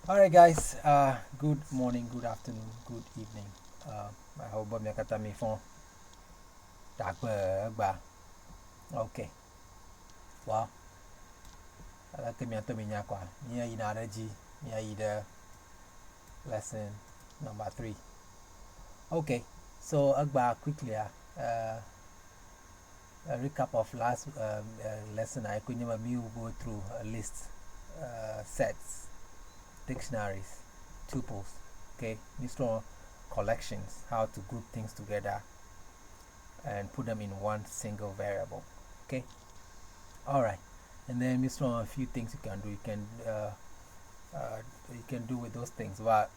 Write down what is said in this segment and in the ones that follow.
All right, guys. Good morning, good afternoon, good evening. I hope I'm kata me phone. Ba. Okay. Well, I like me to me nyakwa. Nia ina reji. Nia ida lesson number 3. Okay. So agba quickly. A recap of last lesson. I could never me go through a list, sets, dictionaries, tuples. Okay. Mr. Collections. How to group things together and put them in one single variable. Okay. All right. And then we saw a few things you can do. You can do with those things. But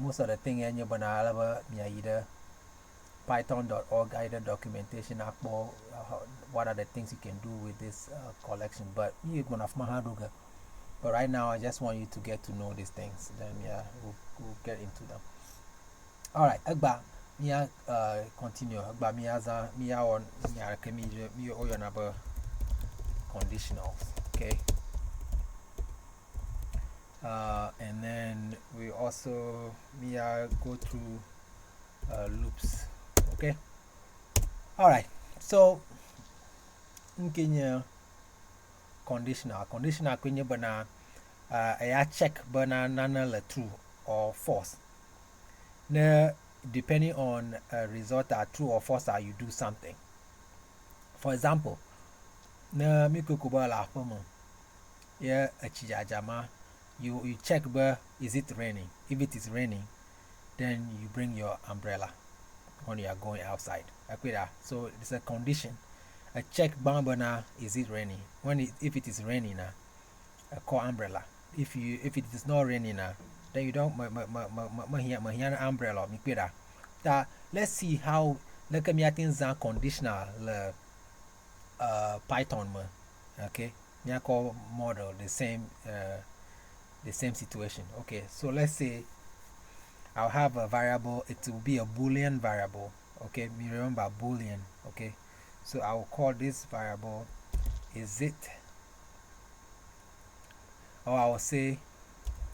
most of the thing in your banana either python.org either documentation what are the things you can do with this collection. But you're gonna have mahaduga. But right now I just want you to get to know these things. Then we'll get into them. All right, Agba, Mia continue. Agba Mia on Mia Kemi Oyanaba conditionals. Okay. And then we also Mia go through loops. Okay. All right. So Kenya conditional kwenye bana I check bana nana la true or false. Now depending on result are true or false are you do something. For example, na mikukuba la pomo. Yeah, a chijajama. You check where is it raining. If it is raining, then you bring your umbrella when you are going outside. So it's a condition. A check bambana is it raining. If it is raining a call umbrella. If it is not raining then you don't mahina umbrella let's see how look at me conditional Python okay. Call model the same situation. Okay, so let's say I'll have a variable, it will be a Boolean variable. Okay, me remember Boolean. Okay, so I will call this variable is it, or I will say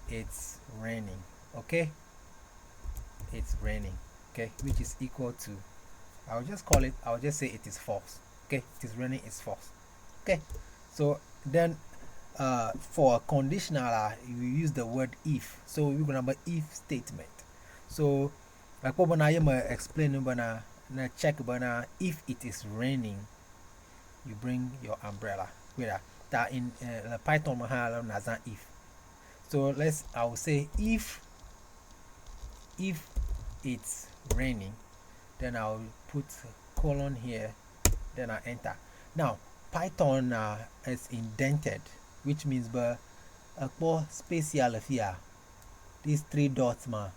it's raining. Okay, it's raining. Okay, which is equal to, I'll just say it is false. Okay, it is raining, it's false. Okay, so then for a conditional, you use the word if. So we're gonna have an if statement. So like what when I am explaining bana na check bana if it is raining, you bring your umbrella. Wait, that in Python mahala naza if. So I will say if it's raining, then I'll put colon here, then I enter. Now Python is indented, which means but a more spatial here. These 3 dots ma.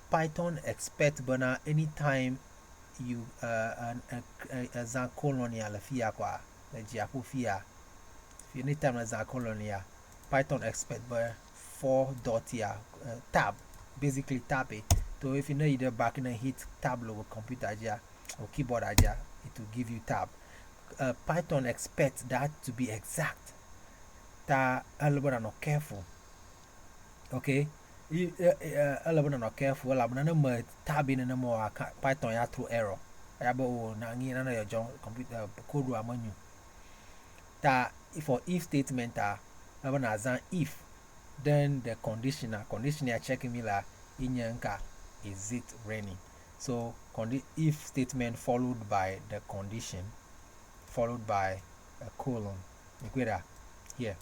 Python expect bana anytime you a colonial fia kwa the jiapu fia. Anytime as a colonial, Python expect by 4 dot here tab, basically tab it. So if you know either back in a hit tab logo computer or keyboard it will give you tab. Python expects that to be exact. That a little bit not careful. Okay, a little bit not careful. I'm not tab in more Python ya through error. I have your John computer code menu. That for if statement if, then the conditioner checking me la inyanka is it raining. So if statement followed by the condition followed by a colon here,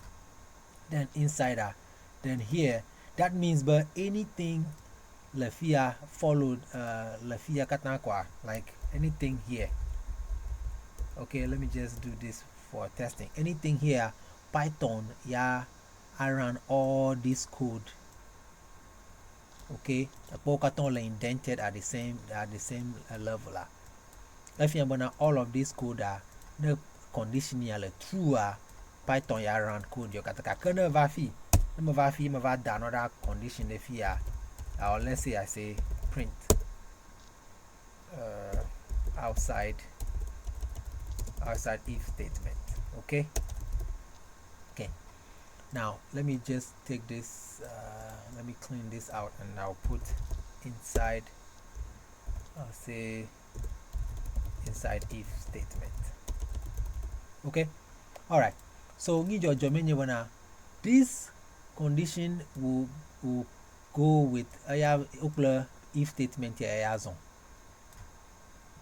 then inside then here that means but anything lafia followed lafia katanakwa, like anything here. Okay, let me just do this for testing. Anything here Python I ran all this code. Okay, the Pokaton indented at the same level. If you want all of this code the conditional true Python ya run code you kataka kernel vafi. Number vafi ma another condition if here. Or let's say I say print outside if statement. Okay. Okay. Now let me just take this let me clean this out and I'll put inside, I'll say inside if statement. Okay, all right. So this condition will go with if statement here.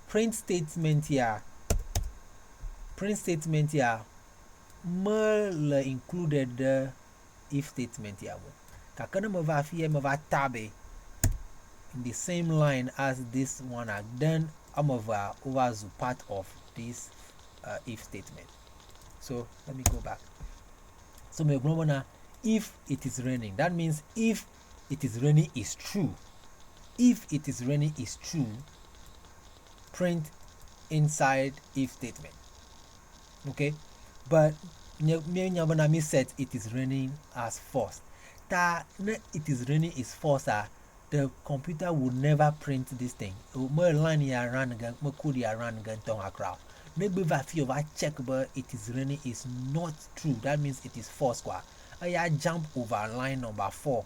Print statement here included the if statement here. Kakana mava fie mava tabe in the same line as this one, then I'm over part of this if statement. So let me go back. So my grammar, if it is raining, that means if it is raining is true. If it is raining is true, print inside if statement. Okay, but me set it is raining as false. That it is raining is false. The computer will never print this thing. More line here run again, more code here run again to a crowd. Maybe if you check but it is raining is not true. That means it is false. I jump over line number 4.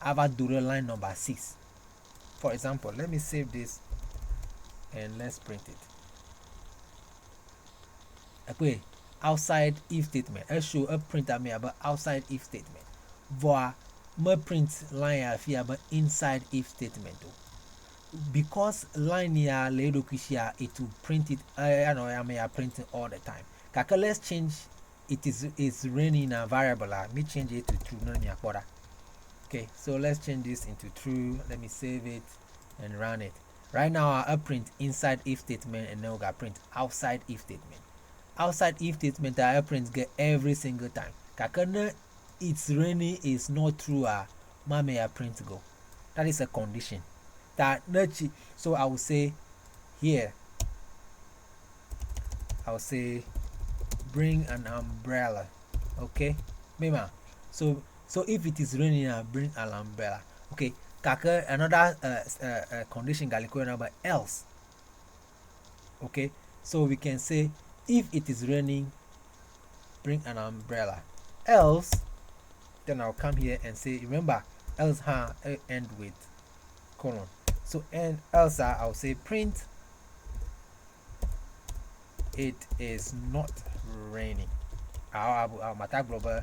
I do line number 6. For example, let me save this and let's print it. Okay, outside if statement. I show a printer me about outside if statement. Voila, my print line here but inside if statement. Because line here later it will print it. I know I may print it all the time. Kaka, let's change. It is raining a variable. Let me change it to true. Okay, so let's change this into true. Let me save it and run it. Right now I print inside if statement and now I print outside if statement. Outside if statement I print get every single time. Kaka, it's raining is not true. May I print go. That is a condition. So I will say here, I will say bring an umbrella. Okay, Mema. So if it is raining, bring an umbrella. Okay, Kaka, another condition galiko number else. Okay, so we can say if it is raining, bring an umbrella. Else, then I'll come here and say, remember, else end with colon. So and else I'll say print it is not raining. I'll tag global,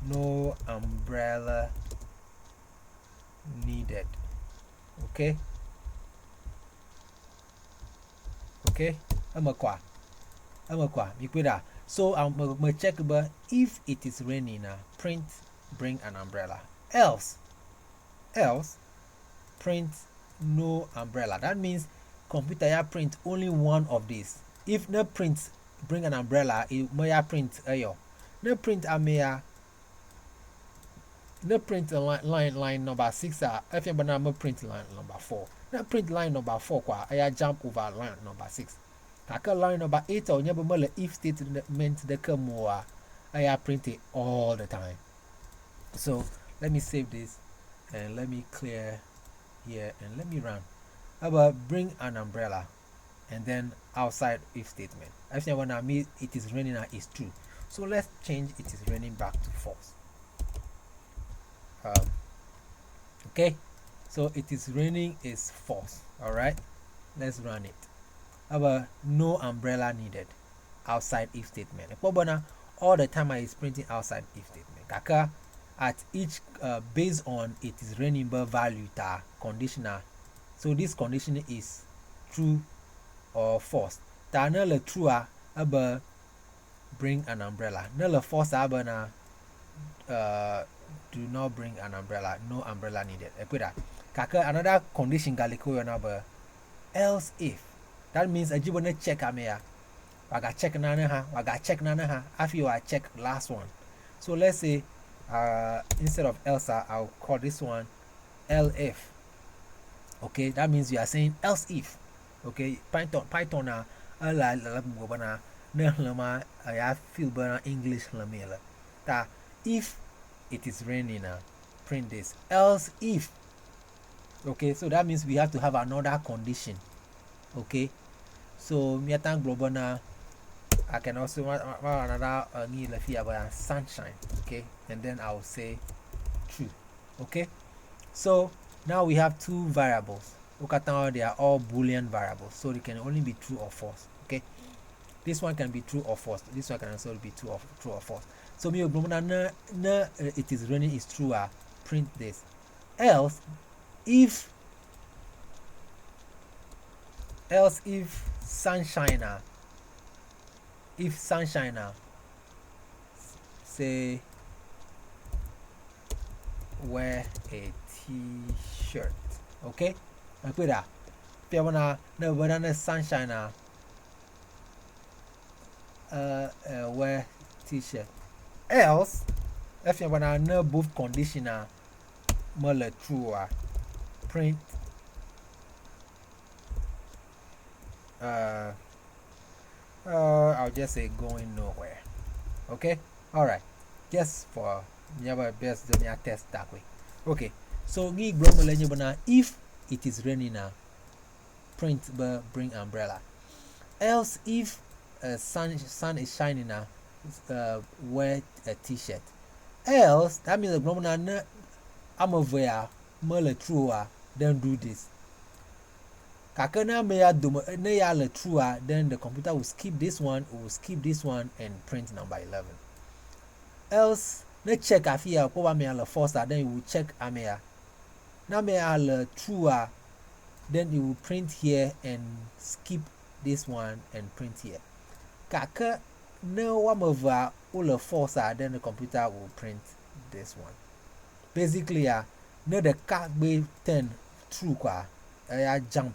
no umbrella needed. Okay. I'm a qua. So I'm check if it is raining, print bring an umbrella. Else print no umbrella. That means computer print only one of these. If no print bring an umbrella, it may print no print no print line number 6 if you banana print line number 4. No print line number 4 I jump over line number 6. Kaka line number 8 or never more if statement the come more I print it all the time. So let me save this and let me clear here and let me run. How about bring an umbrella and then outside if statement. If you want me it is raining is true. So let's change it is raining back to false. Okay, so it is raining is false. All right, let's run it. How about no umbrella needed outside if statement. All the time I is printing outside if statement. Kaka at each based on it is raining value conditional. So this condition is true or false. Null true about bring an umbrella. Null false do not bring an umbrella. No umbrella needed. Kaka another condition galiko number else if. That means I want to check I got check nana after I check last one. So let's say instead of else I'll call this one elif. Okay, that means you are saying else if. Okay, Python I feel better English that if it is raining print this else if. Okay, so that means we have to have another condition. Okay, so miatang global I can also want another need about sunshine. Okay, and then I'll say true. Okay, so now we have two variables. Look at now, they are all Boolean variables, so they can only be true or false. Okay, this one can be true or false. This one can also be true or false. So me it is raining is true. Print this. Else, if sunshine, say wear a t-shirt. Okay, I put that. If you wanna no banana sunshine, wear t-shirt. Else, if you wanna know both conditional, more true, print I'll just say going nowhere. Okay, all right, just for never best do test that way. Okay, so if it is raining now, print bring umbrella. Else, if sun is shining now, wear a t-shirt. Else, that means I'm over more true, then do this. Kakana meya true, then the computer will skip this one, and print number 11. Else, let's check afia power me false, then you will check amea. Now me true, then you will print here and skip this one and print here. Kaka no one over all false, then the computer will print this one. Basically, no the cat be 10 true jump.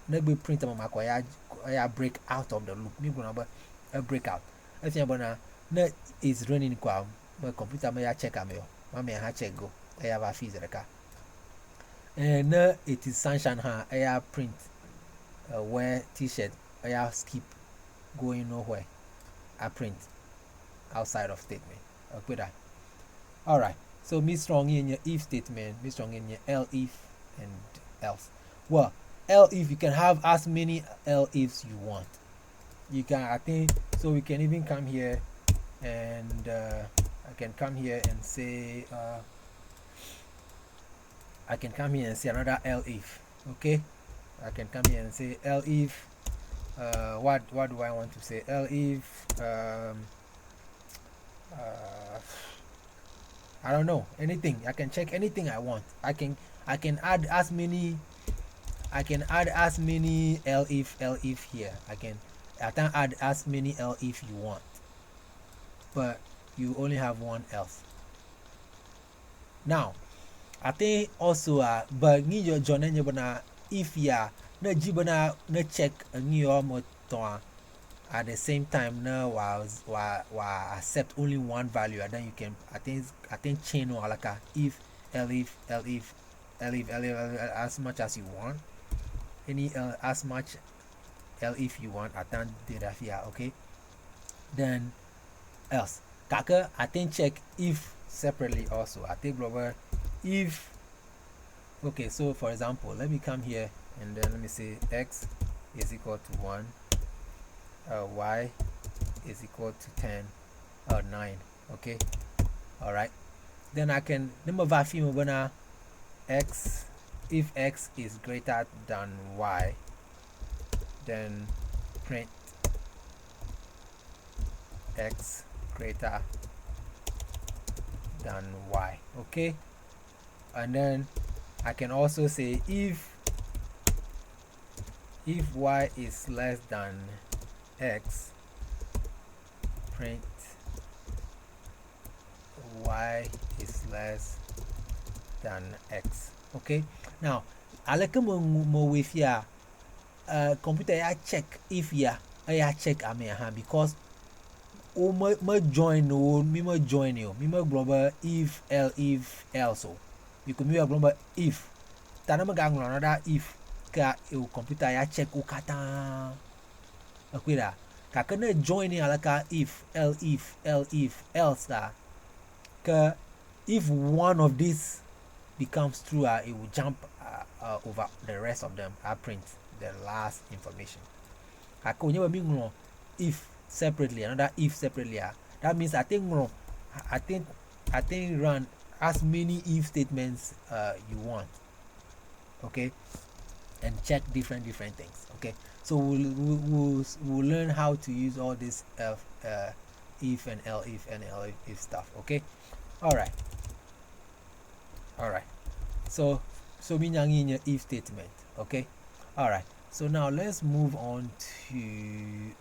No be print I break out of the loop. Me gonna a breakout. I think no is running my computer may check Mammy I check go. I have a fees car. And no it is sunshine I print wear t-shirt I skip going nowhere. I print outside of statement. I'll put that. Alright. So me strong in your if statement, me strong in your else if and else. Well, else if you can have as many else ifs you want. You can, I think, so we can even come here and I can come here and say another else if. Okay, I can come here and say else if. What do I want to say? Else if. I don't know, anything. I can check anything I want. I can add as many else if here. I can add as many else if you want, but you only have one else. Now I think also but need your John if ya na jibana na check your motor at the same time now accept only one value, and then you can I think chain or like if as much as you want, any as much if you want, I think data here. Okay, then else kaka I think check if separately also. I think global if. Okay, so for example, let me come here and then let me say x is equal to 1, y is equal to 10 or 9. Okay, all right, then I can x, if x is greater than y, then print x greater than y. Okay, and then I can also say if y is less than x, print y is less than x. Okay, now I like more with ya computer I check if ya I check because my join you global if else. You could be a global if tanama gang another if ka computer I check ukata akwira kakana join alaka if else ka if one of these becomes true, it will jump over the rest of them. I print the last information. If separately, another if separately. That means I think run as many if statements you want. Okay, and check different things. Okay, so we'll learn how to use all this if and if stuff. Okay, all right. So we in your if statement. Okay, all right. So now let's move on to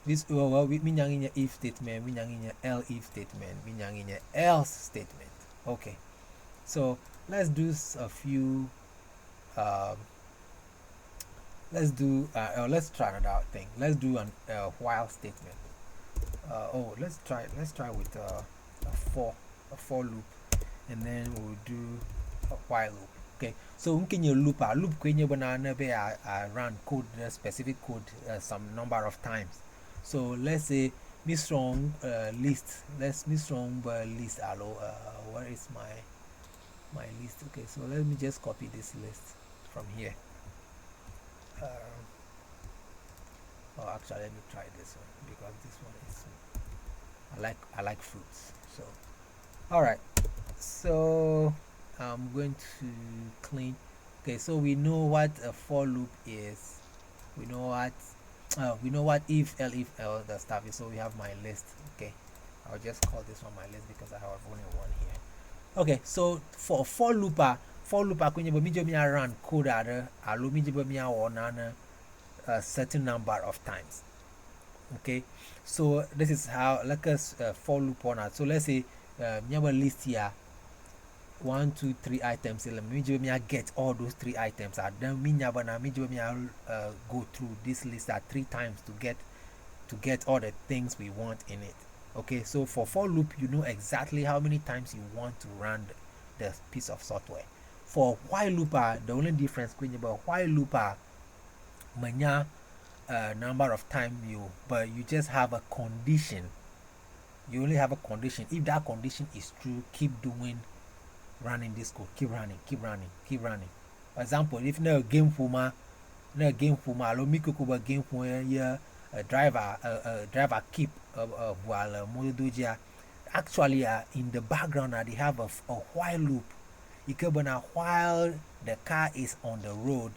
this. Well, we in your if statement, we in your if statement, we in your else statement. Okay, so let's do a few. Um, let's try another thing. Let's do an while statement. Let's try with a for loop, and then we'll do a while loop. Okay, so when you loop when you banana be run code specific code some number of times. So let's say me strong list. Let's me strong list. Hello, where is my list? Okay, so let me just copy this list from here. Actually, let me try this one because this one is I like fruits. So all right, so I'm going to clean. Okay, so we know what a for loop is. We know what if L the stuff is. So we have my list. Okay, I'll just call this one my list because I have only one here. Okay, so for looper kwenye mi run code alo mi a certain number of times. Okay, so this is how like us for loop on that. So let's say we have a list here 1 2 3 items. Me get all those 3 items. Then me go through this list 3 times to get all the things we want in it. Okay, so for loop, you know exactly how many times you want to run the piece of software. For while looper, the only difference between while looper, manya number of time but you just have a condition. You only have a condition. If that condition is true, keep running this code. Keep running. For example, if no game format, allow me to game for a driver keep while modoja. Actually, in the background, they have a while loop. You can while the car is on the road,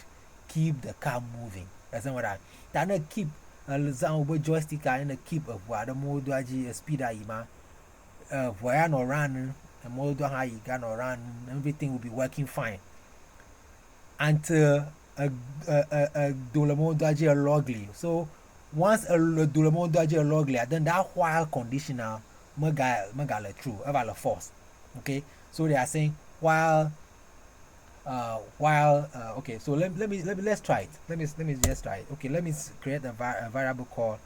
keep the car moving. That's not what I. Then keep a joystick and keep a while the modoja speed ima. Where no run, a modo how you can run, everything will be working fine until a dolemo daji a logly. So once a dolemo daji a logly, then that while conditional magala true, ever false. Okay, so they are saying while okay, so let's try it. Let me just try it. Okay, let me create a variable called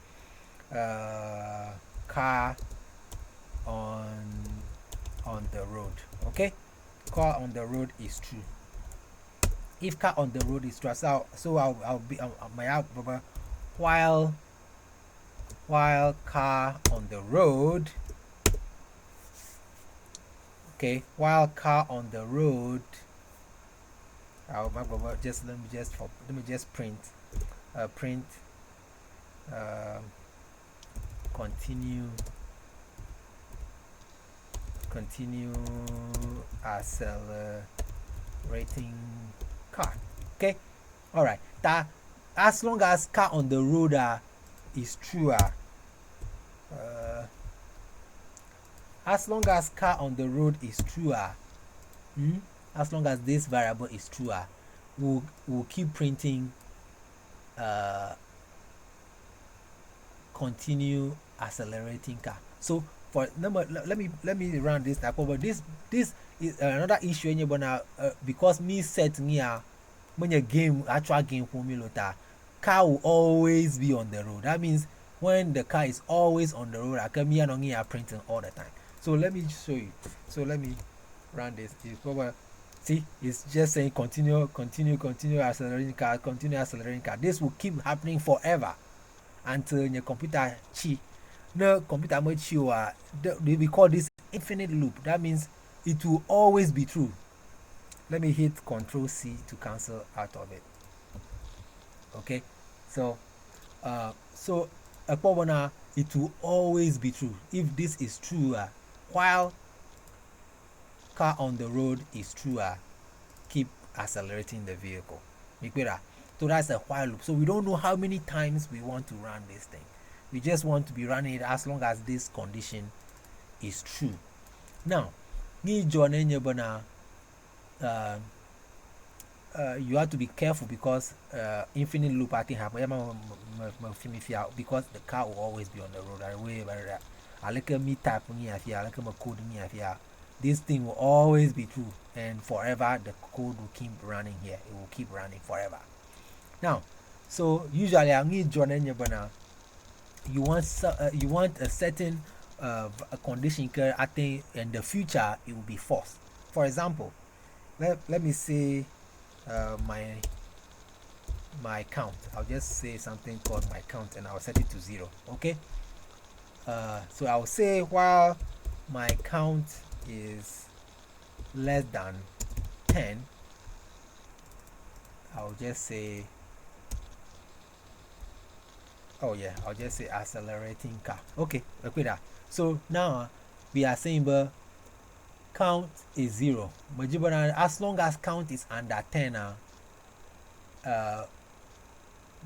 car on the road. Okay, car on the road is true. If car on the road is true, so I'll be my output while car on the road. Okay, while car on the road, I'll just let me just print continue accelerating car. Okay, all right. That as long as car on the road is true, as long as car on the road is true, as long as this variable is true, we'll keep printing continue accelerating car. So for number, let me run this type over. This is another issue in your because me set me when your actual game for me car will always be on the road. That means when the car is always on the road, I can me and here printing all the time. So let me show you. So let me run this. See, it's just saying continue accelerating car, continue accelerating car. This will keep happening forever until your computer no computer much we call this infinite loop. That means it will always be true. Let me hit Ctrl C to cancel out of it. Okay, so it will always be true. If this is true, while car on the road is true, keep accelerating the vehicle. So that's a while loop. So we don't know how many times we want to run this thing. We just want to be running it as long as this condition is true. Now, you have to be careful because infinite loop I think happen because the car will always be on the road. I like me type I like my code this thing will always be true, and forever the code will keep running here. It will keep running forever. Now, so usually I need John and you want a certain a condition I think in the future it will be false. For example, let me say my count. I'll just say something called my count and I'll set it to 0. Okay. So I'll say while my count is less than 10, I'll just say, oh yeah, I'll just say accelerating car. Okay, so now we are saying but count is 0. As long as count is under 10,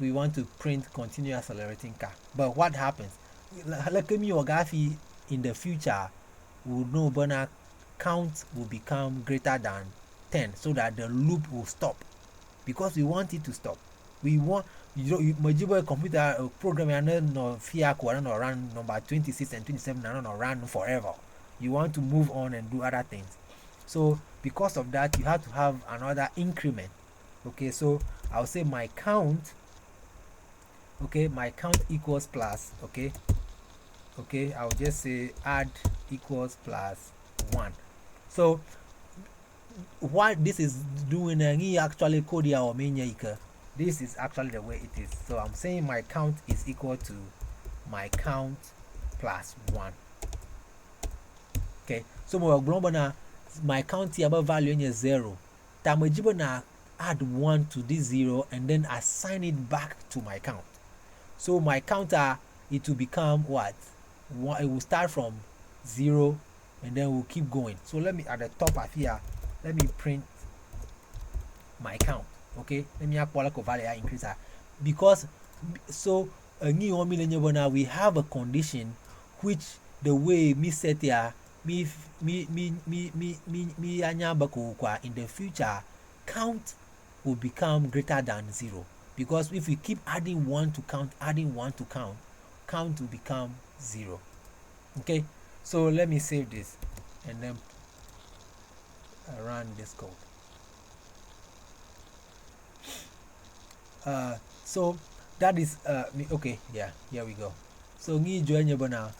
we want to print continue accelerating car. But what happens? Like me or Gaffy in the future will know but count will become greater than 10 so that the loop will stop because we want it to stop. We want a computer program and no fear no run number 26 and 27 and no run forever. You want to move on and do other things. So because of that you have to have another increment. Okay, so I'll say my count, okay, my count equals plus, okay, I'll just say add equals plus 1. So what this is doing, actually code here or this is actually the way it is. So I'm saying my count is equal to my count plus 1. Okay, so my count here value is 0. Tamajibana add 1 to this 0 and then assign it back to my count. So my counter, it will become what? It will start from 0 and then we'll keep going. So let me at the top of here, let me print my count. Okay, let me value increase because so we have a condition which the way me set here in the future count will become greater than 0 because if we keep adding 1 to count, count will become 0. Okay, so let me save this and then run this code. So that is okay, yeah, here we go. So ni join your now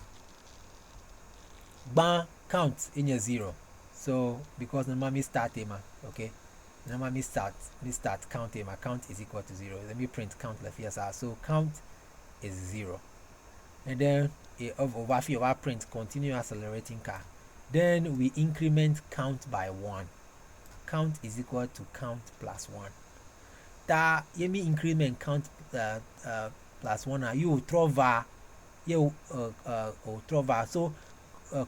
count in your 0. So because the mommy start okay, the mommy start count my count is equal to 0. Let me print count left here. So count is 0, and then over print continue accelerating car. Then we increment count by 1. Count is equal to count plus 1. That me increment count plus 1 you trova so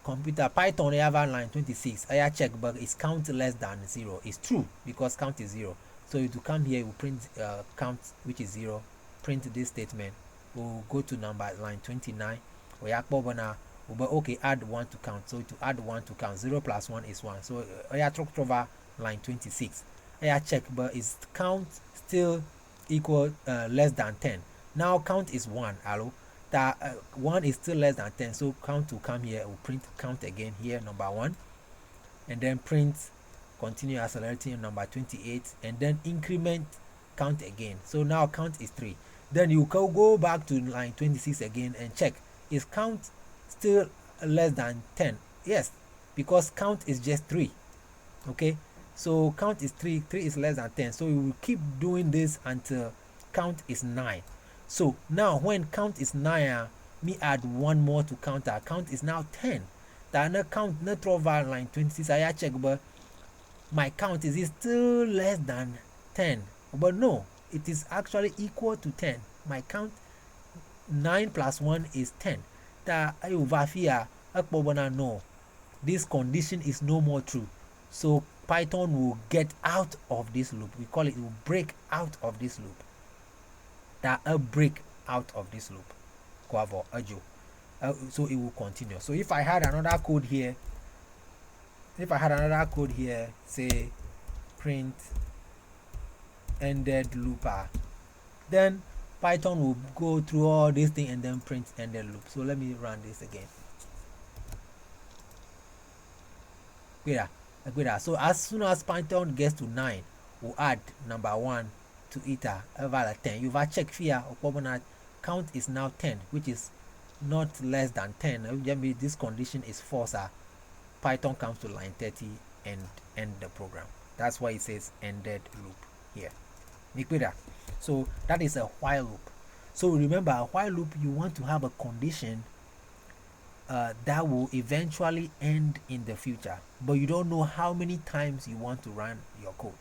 computer python they have line 26 I check but it's count less than 0. It's true because count is 0. So to come here we print count which is 0, print this statement, we'll go to number line 29 okay, add 1 to count. So to add 1 to count, 0 plus 1 is 1. So I over line 26 I check but is count still equal less than 10. Now count is 1. Hello, that 1 is still less than 10. So count to come here, we'll print count again here, number 1, and then print continue accelerating number 28, and then increment count again. So now count is 3. Then you can go back to line 26 again and check is count still less than 10. Yes, because count is just 3. Okay, so count is 3 is less than 10. So we will keep doing this until count is 9. So now when count is 9, me add 1 more to counter, count is now 10. That count not over line 26 I check but my count is still less than 10, but no, it is actually equal to 10. My count 9 plus 1 is 10. That I over here no this condition is no more true. So Python will get out of this loop. We call it will break out of this loop. That a break out of this loop. So it will continue. So if I had another code here, say print ended looper, then Python will go through all this thing and then print ended loop. So let me run this again. So as soon as Python gets to 9, we'll add number 1 to it over 10. You've checked here, count is now 10, which is not less than 10. This condition is false. Python comes to line 30 and end the program. That's why it says ended loop here. So that is a while loop. So remember, a while loop, you want to have a condition that will eventually end in the future, but you don't know how many times you want to run your code.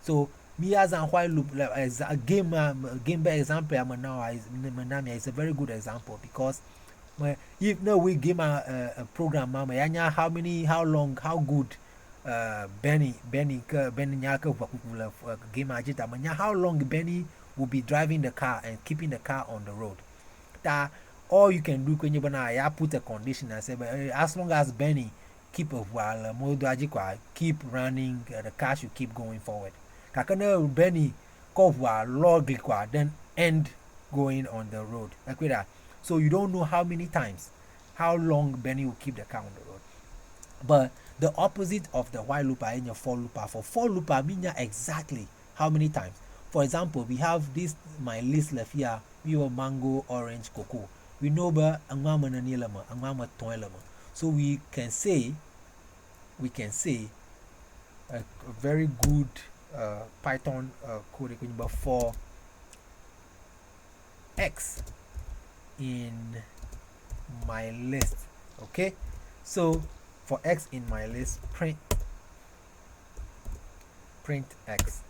So me as a while loop, as a game example, is a very good example, because if no we game a program, how long, how good Benny game how long Benny will be driving the car and keeping the car on the road. That all you can do when you put a condition and say, as long as Benny keep a while keep running, the car should keep going forward. Benny log then end going on the road. Like with that. So you don't know how many times, how long Benny will keep the car on the road. But the opposite of the while looper in your for looper. For for looper means exactly how many times. For example, we have this my list left here. We have mango, orange, cocoa. We know but so we can say a very good Python code for X in my list. Okay, so for X in my list, print X.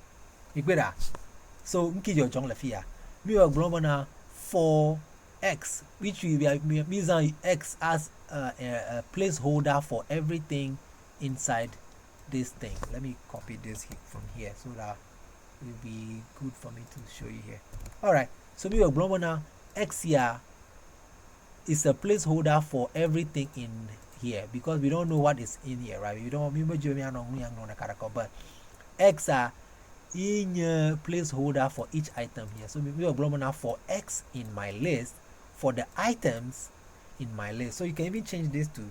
So your John Lafia. We are global for X, which means X as a placeholder for everything inside this thing. Let me copy this from here so that it will be good for me to show you here. Alright, so we are global now. X here is a placeholder for everything in here, because we don't know what is in here, right? We don't remember but X are in a placeholder for each item here. So we are global now for X in my list for the items in my list. So you can even change this to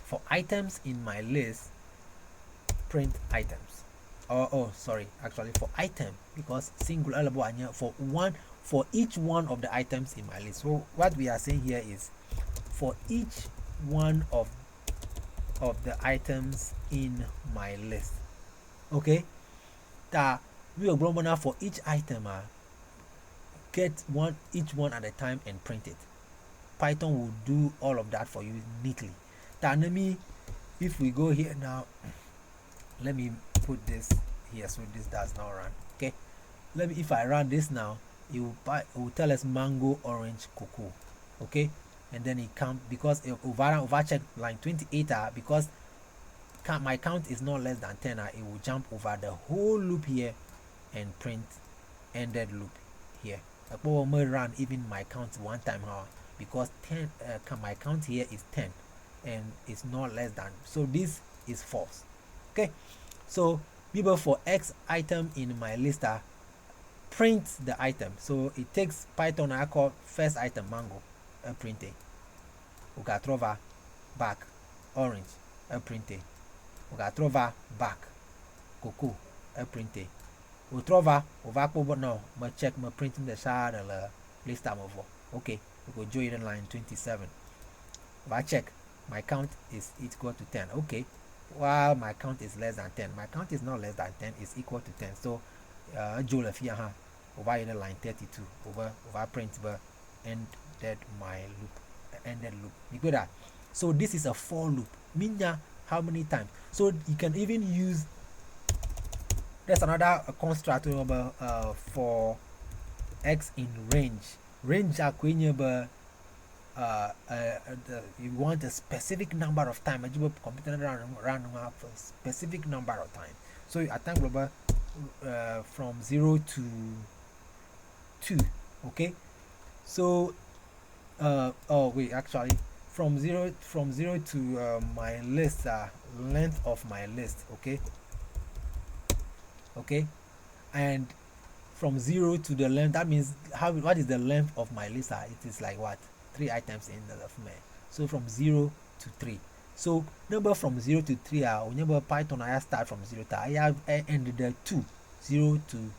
for items in my list, print items. Sorry, actually for item, because singular for each one of the items in my list. So what we are saying here is for each one of the items in my list. Okay, that we are global for each item. Get each one at a time and print it. Python will do all of that for you neatly. Tanami, if we go here now, let me put this here so this does not run. Okay, if I run this now, it will tell us mango, orange, cocoa. Okay, and then it count, because over check line 28 because my count is not less than 10, it will jump over the whole loop here and print ended loop here. I may run even my count one time, because 10 my count here is 10 and it's not less than, so this is false. Okay, so maybe for X item in my list, print the item. So it takes Python, I call first item mango, print it. Ugatrova back orange, print it. Ugatrova back cocoa, print it. Utrova over now, my check my printing the shard list time over. Okay, we go join the line 27. If I check, my count is equal to 10. Okay, while my count is less than 10, my count is not less than 10, it's equal to 10. So Joel here over in the line 32 over print but ended my loop, ended loop. You got that? So this is a for loop. Minya how many times? So you can even use, there's another construct for X in range. Range are you want a specific number of time. You computer run for a specific number of time. So I think global from 0 to 2. Okay. So oh wait, actually from zero to my list, length of my list. Okay. Okay. And from 0 to the length, that means what is the length of my list? It is like what, 3 items in the left. So from 0 to 3. So number from 0 to 3, remember Python I start from 0 to I have ended the 2, 0 to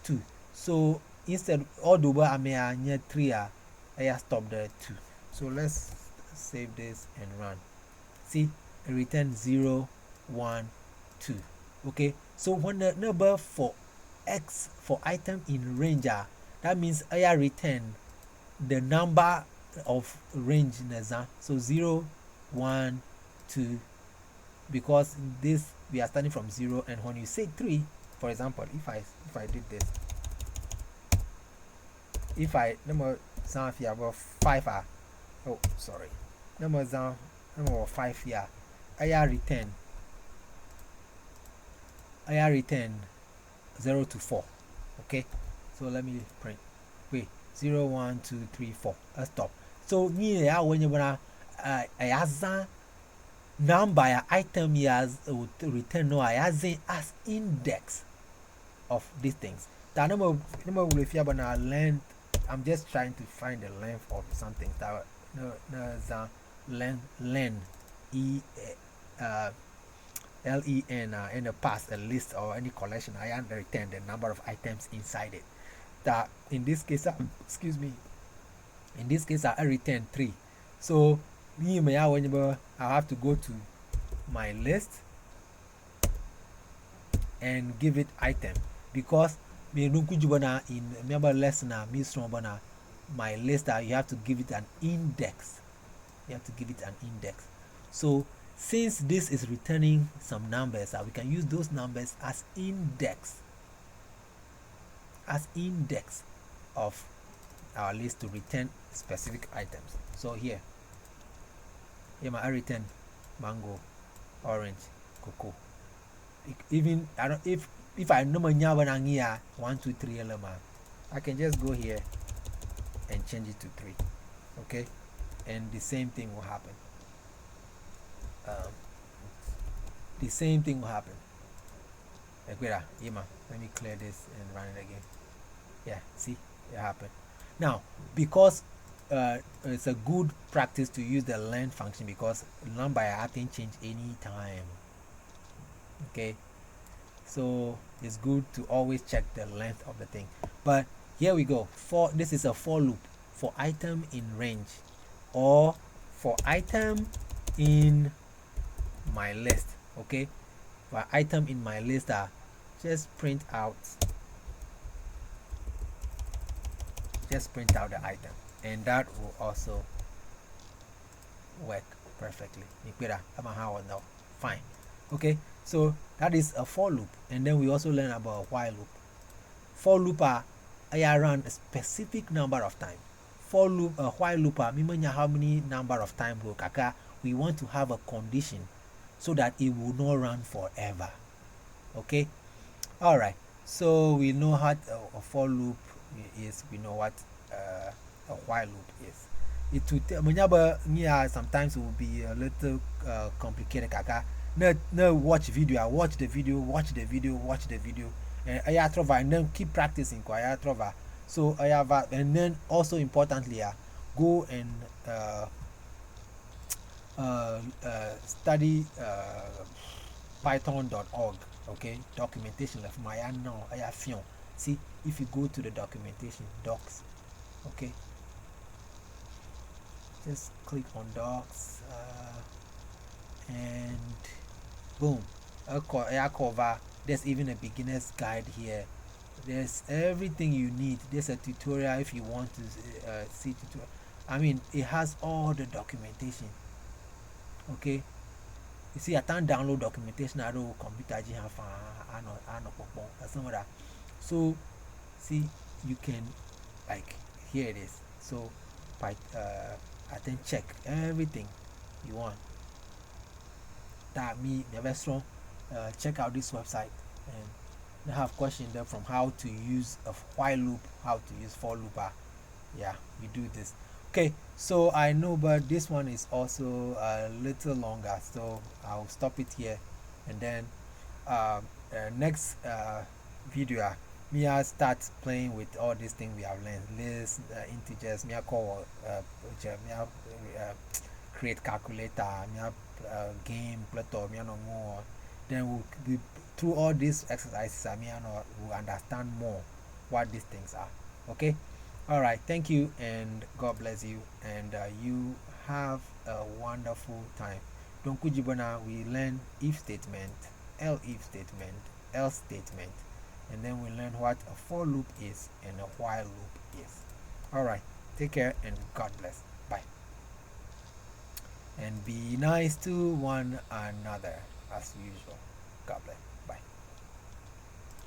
2. So instead all the way I may near 3, I stop the 2. So let's save this and run. See, return 0, 1, 2. Okay, so when the number for X for item in range, that means I return the number of range. So 0, 1, 2, because this we are starting from 0, and when you say 3, for example, if I did this, if I number sound here about 5, oh sorry, number 5 here, I return 0 to 4. Okay, so let me print. Wait, 0, 1, 2, 3, 4. Let's stop. So when you wanna number item as return no as index of these things. That number will if you have length. I'm just trying to find the length of something. That no len len in the past, a list or any collection. I return the number of items inside it. That in this case, excuse me. In this case, I return 3. So I have to go to my list and give it item, because me in remember lesson my list, you have to give it an index. You have to give it an index. So since this is returning some numbers, we can use those numbers as index of our list to return specific items. So here I return mango, orange, cocoa. Even I don't if I know my 1, 2, 3 element, I can just go here and change it to 3. Okay, and the same thing will happen. The same thing will happen. Let me clear this and run it again. Yeah, see, it happened. Now, because it's a good practice to use the length function, because number I can change any time. Okay, so it's good to always check the length of the thing. But here we go. This is a for loop for item in range, or for item in my list. Okay, for item in my list, just print out the item, and that will also work perfectly. Fine. Okay, so that is a for loop, and then we also learn about while loop. For loop I run a specific number of times. For loop, while loop how many number of times we want to have a condition so that it will not run forever. Okay, all right. So we know how a for loop is. We know what a while loop is. It will sometimes it will be a little complicated. No, watch video. I watch the video, and then keep practicing. So I have, and then also importantly, go and study python.org. Okay, documentation of my see if you go to the documentation docs. Okay, just click on docs and boom, cover. There's even a beginner's guide here. There's everything you need. There's a tutorial if you want to see tutorial. I mean, it has all the documentation. Okay, you see, I can't download documentation. I don't computer. So see, you can, like, here it is. So I think check everything you want. That me never strong. Check out this website and they have questions there from how to use a while loop, how to use for looper. Yeah, we do this. Okay, so I know, but this one is also a little longer, so I'll stop it here, and then next video, me I start playing with all these things we have learned, lists, integers, me I call me I create calculator, me I game, Pluto, me I know more. Then we'll be through all these exercises, me I know will understand more what these things are. Okay. All right, thank you, and God bless you, and you have a wonderful time. Don't kujibana, we learn if statement, if statement, else statement, and then we learn what a for loop is and a while loop is. All right, take care and God bless. Bye. And be nice to one another as usual. God bless.